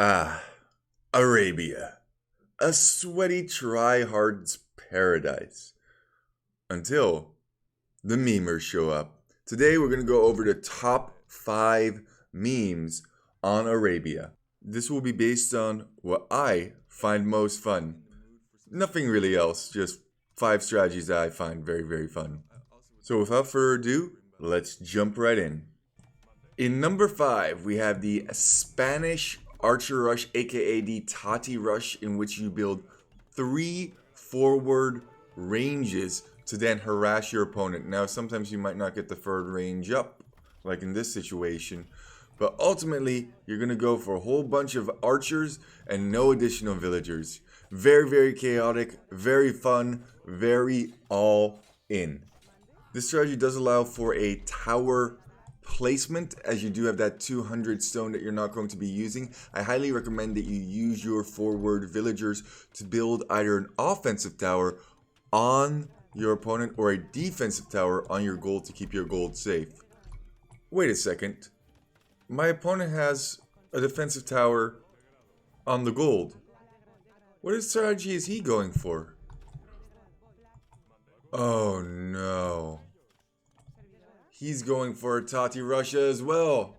Ah, Arabia. A sweaty tryhard's paradise. Until the memers show up. Today we're going to go over the top 5 memes on Arabia. This will be based on what I find most fun. Nothing really else, just 5 strategies that I find very, very fun. So without further ado, let's jump right in. In number 5, we have the Spanish Archer Rush, aka the Tati Rush, in which you build 3 forward ranges to then harass your opponent. Now, sometimes you might not get the third range up, like in this situation, but ultimately, you're going to go for a whole bunch of archers and no additional villagers. Very, very chaotic, very fun, very all in. This strategy does allow for a tower placement, as you do have that 200 stone that you're not going to be using. I highly recommend that you use your forward villagers to build either an offensive tower on your opponent or a defensive tower on your gold to keep your gold safe. Wait a second. My opponent has a defensive tower on the gold. What strategy is he going for? Oh no. He's going for a Tati Rush as well.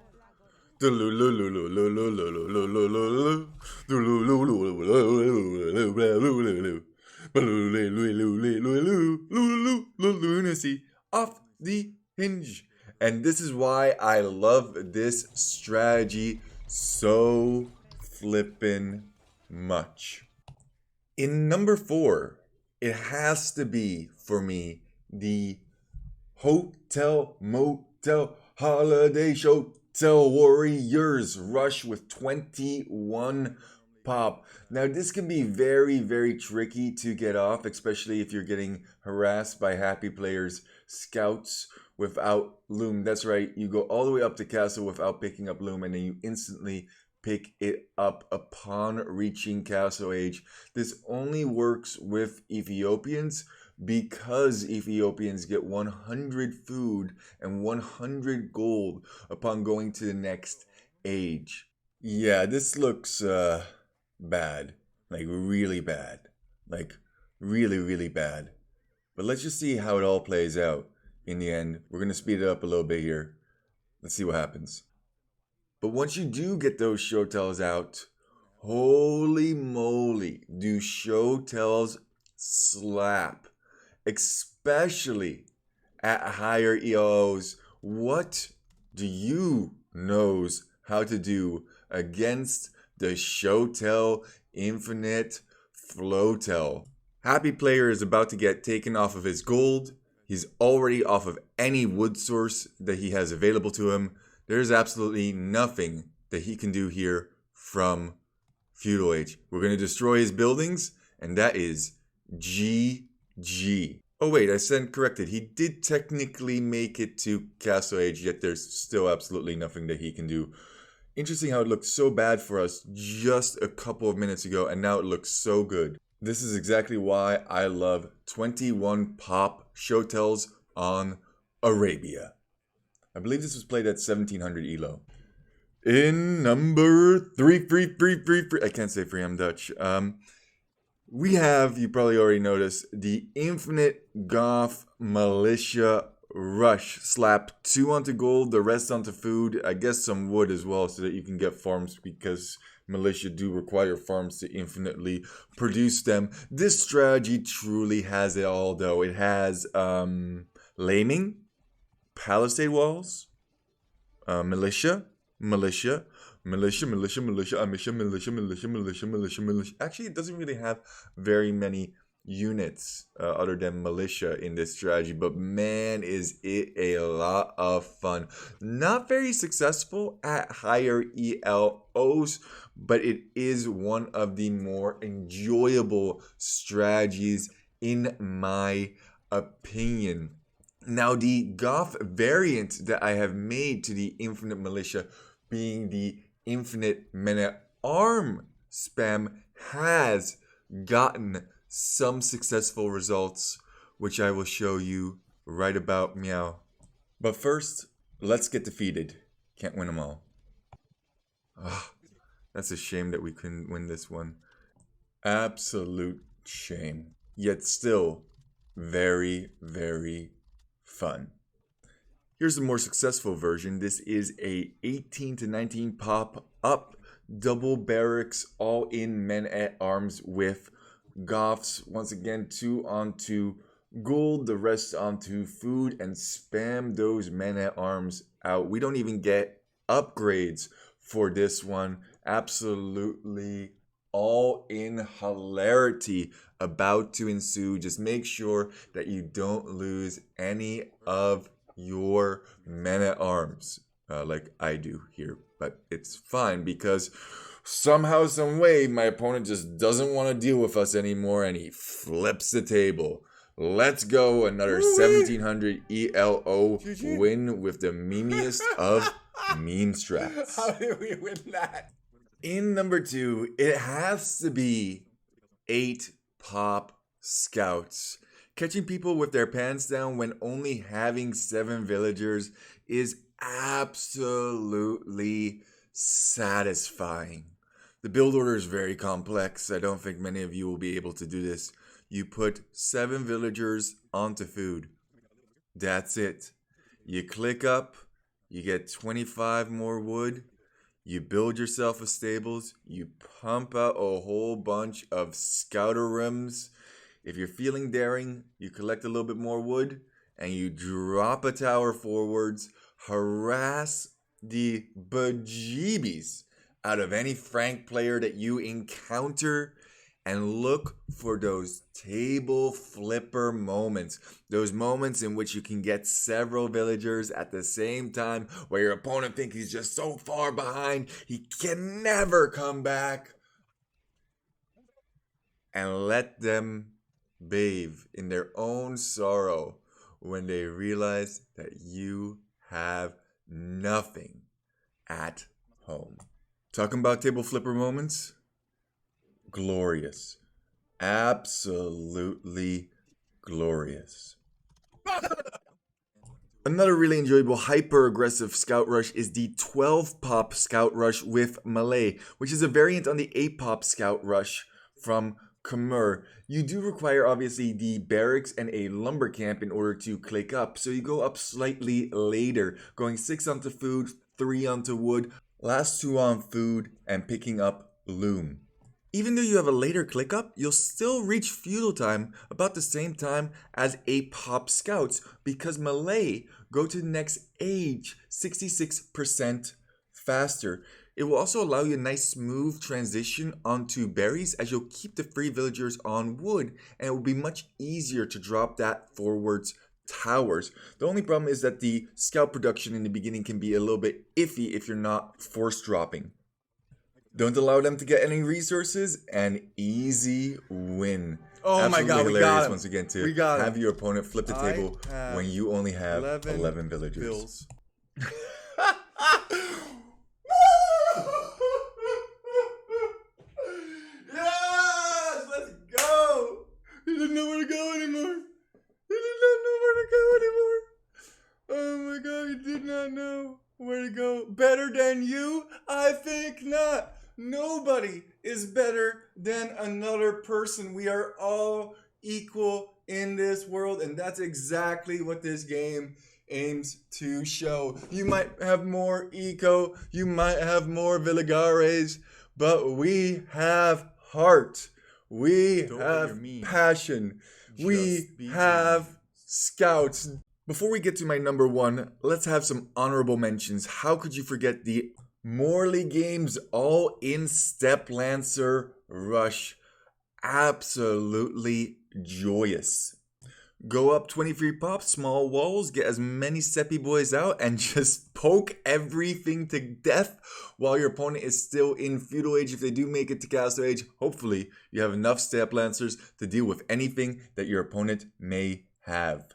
Lunacy off the hinge. And this is why I love this strategy so flippin' much. In number 4, it has to be, for me, the Hotel, Motel, Holiday Shotel Warriors Rush with 21 pop. Now this can be very, very tricky to get off, especially if you're getting harassed by happy players, scouts without loom. That's right, you go all the way up to castle without picking up loom and then you instantly pick it up upon reaching castle age. This only works with Ethiopians because Ethiopians get 100 food and 100 gold upon going to the next age. Yeah, this looks bad. Like really bad. Like really, really bad. But let's just see how it all plays out in the end. We're going to speed it up a little bit here. Let's see what happens. But once you do get those shotels out, holy moly, do shotels slap. Especially at higher EOs. What do you knows how to do against the Shotel Infinite Flotel? Happy player is about to get taken off of his gold. He's already off of any wood source that he has available to him. There's absolutely nothing that he can do here from Feudal Age. We're going to destroy his buildings, and that is GG. Oh wait, I stand corrected. He did technically make it to Castle Age, yet there's still absolutely nothing that he can do. Interesting how it looked so bad for us just a couple of minutes ago, and now it looks so good. This is exactly why I love 21 pop shotels on Arabia. I believe this was played at 1700 ELO. In number 3, I can't say free, I'm Dutch. We have, you probably already noticed, the Infinite Goth Militia Rush. Slap 2 onto gold, the rest onto food, I guess some wood as well so that you can get farms because militia do require farms to infinitely produce them. This strategy truly has it all though. It has laming, palisade walls, militia. Actually, it doesn't really have very many units other than militia in this strategy, but man, is it a lot of fun. Not very successful at higher ELOs, but it is one of the more enjoyable strategies in my opinion. Now, the goth variant that I have made to the Infinite Militia, being the Infinite Men-at-Arm spam, has gotten some successful results, which I will show you right about meow. But first, let's get defeated. Can't win them all. Ugh. That's a shame that we couldn't win this one. Absolute shame. Yet still very, very fun. Here's a more successful version. This is a 18 to 19 pop up double barracks all in men at arms with goths. Once again, 2 onto gold, the rest onto food, and spam those men at arms out. We don't even get upgrades for this one. Absolutely all in hilarity about to ensue. Just make sure that you don't lose any of your men at arms like I do here, but it's fine because somehow, some way, my opponent just doesn't want to deal with us anymore, and he flips the table. Let's go, another 1700 ELO win with the memeiest of meme strats. How did we win that? In number 2, it has to be 8 pop scouts. Catching people with their pants down when only having 7 villagers is absolutely satisfying. The build order is very complex. I don't think many of you will be able to do this. You put 7 villagers onto food. That's it. You click up, you get 25 more wood, you build yourself a stables, you pump out a whole bunch of scouter rims. If you're feeling daring, you collect a little bit more wood, and you drop a tower forwards, harass the bejeebies out of any Frank player that you encounter, and look for those table flipper moments. Those moments in which you can get several villagers at the same time, where your opponent thinks he's just so far behind, he can never come back. And let them bathe in their own sorrow when they realize that you have nothing at home. Talking about table flipper moments, glorious. Absolutely glorious. Another really enjoyable hyper-aggressive scout rush is the 12 pop scout rush with Malay, which is a variant on the 8 pop scout rush from Khmer. You do require obviously the barracks and a lumber camp in order to click up, so you go up slightly later, going 6 onto food, 3 onto wood, last 2 on food, and picking up loom. Even though you have a later click up, you'll still reach feudal time about the same time as 8 pop scouts, because Malay go to the next age 66% faster. It will also allow you a nice smooth transition onto berries, as you'll keep the free villagers on wood, and it will be much easier to drop that forwards towers. The only problem is that the scout production in the beginning can be a little bit iffy if you're not force dropping. Don't allow them to get any resources, and easy win. Oh my god, we got him. Once again to We got him. have your opponent flip the table when you only have 11 villagers. Vills. Yes, let's go. He didn't know where to go anymore. He did not know where to go anymore. Oh my god, he did not know where to go. Better than you? I think not. Nobody is better than another person. We are all equal in this world, and that's exactly what this game aims to show. You might have more eco, you might have more Villagares, but we have heart. We have passion. We have scouts. Before we get to my number 1, let's have some honorable mentions. How could you forget the Morley Games all-in Step Lancer Rush? Absolutely joyous. Go up 23 pops, small walls, get as many Seppi boys out, and just poke everything to death while your opponent is still in feudal age. If they do make it to castle age, hopefully you have enough Step Lancers to deal with anything that your opponent may have.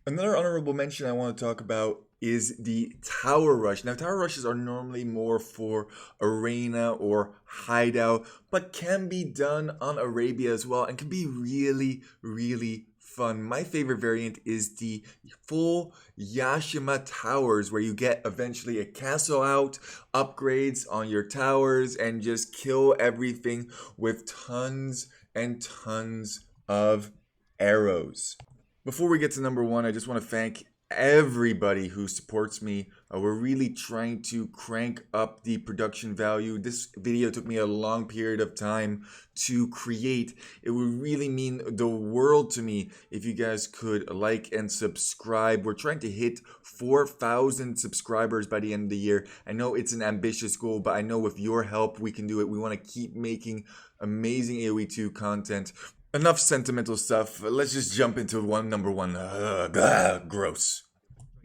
Another honorable mention I want to talk about is the Tower Rush. Now, Tower Rushes are normally more for Arena or Hideout, but can be done on Arabia as well, and can be really, really fun. My favorite variant is the full Yashima towers, where you get eventually a castle out, upgrades on your towers, and just kill everything with tons and tons of arrows. Before we get to number one, I just want to thank everybody who supports me. We're really trying to crank up the production value. This video took me a long period of time to create. It would really mean the world to me if you guys could like and subscribe. We're trying to hit 4,000 subscribers by the end of the year. I know it's an ambitious goal, but I know with your help we can do it. We want to keep making amazing AOE2 content. Enough sentimental stuff. Let's just jump into number one. Gross.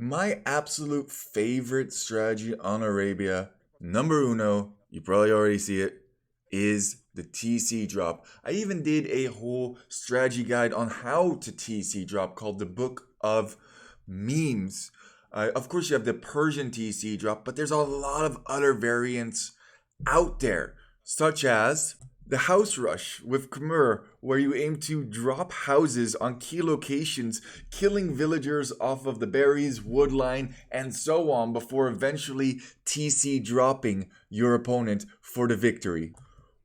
My absolute favorite strategy on Arabia, number uno, you probably already see it, is the TC Drop. I even did a whole strategy guide on how to TC Drop called the Book of Memes. Of course, you have the Persian TC Drop, but there's a lot of other variants out there, such as the House Rush with Khmer, where you aim to drop houses on key locations, killing villagers off of the berries, wood line, and so on before eventually TC dropping your opponent for the victory.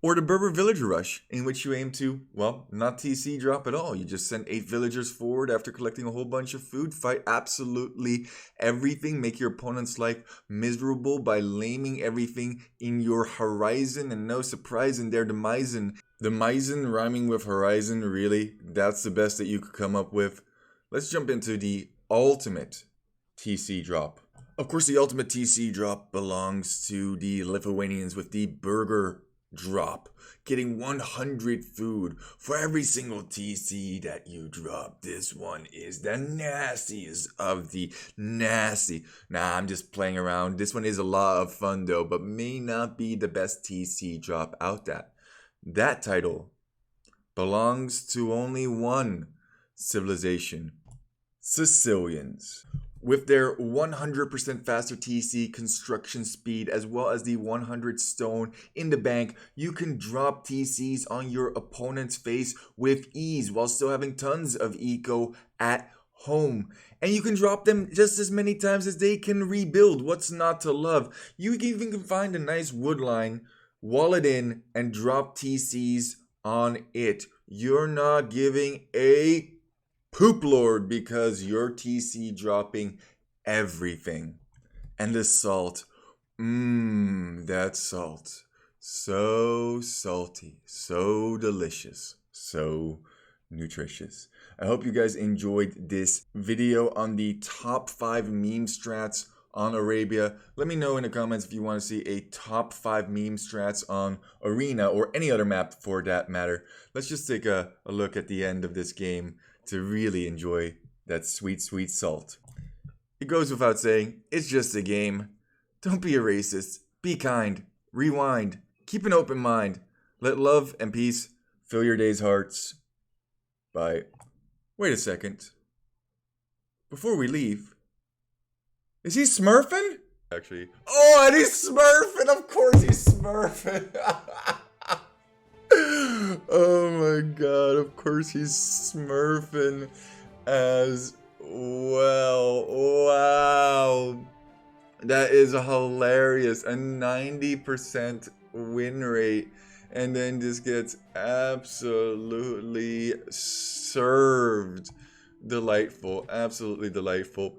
Or the Berber Villager Rush, in which you aim to, well, not TC drop at all. You just send 8 villagers forward after collecting a whole bunch of food, fight absolutely everything, make your opponent's life miserable by laming everything in your horizon, and no surprise in their demisin. Demisin rhyming with horizon, really? That's the best that you could come up with? Let's jump into the ultimate TC drop. Of course, the ultimate TC drop belongs to the Lithuanians with the Burger Drop, getting 100 food for every single TC that you drop. This one is the nastiest of the nasty. Nah, I'm just playing around. This one is a lot of fun though, but may not be the best TC drop out there. That title belongs to only one civilization: Sicilians. With their 100% faster TC construction speed, as well as the 100 stone in the bank, you can drop TCs on your opponent's face with ease while still having tons of eco at home. And you can drop them just as many times as they can rebuild. What's not to love? You even can find a nice wood line, wall it in, and drop TCs on it. You're not giving a poop lord because you're TC dropping everything. And the salt, that salt, so salty, so delicious, so nutritious. I hope you guys enjoyed this video on the top 5 meme strats on Arabia. Let me know in the comments if you want to see a top 5 meme strats on Arena or any other map for that matter. Let's just take a look at the end of this game to really enjoy that sweet, sweet salt. It goes without saying, it's just a game. Don't be a racist. Be kind. Rewind. Keep an open mind. Let love and peace fill your day's hearts. Bye. Wait a second. Before we leave, is he smurfing? Actually. Oh, and he's smurfing! Of course he's smurfing! Oh my god, of course he's smurfing as well. Wow. That is hilarious. A 90% win rate. And then just gets absolutely served. Delightful. Absolutely delightful.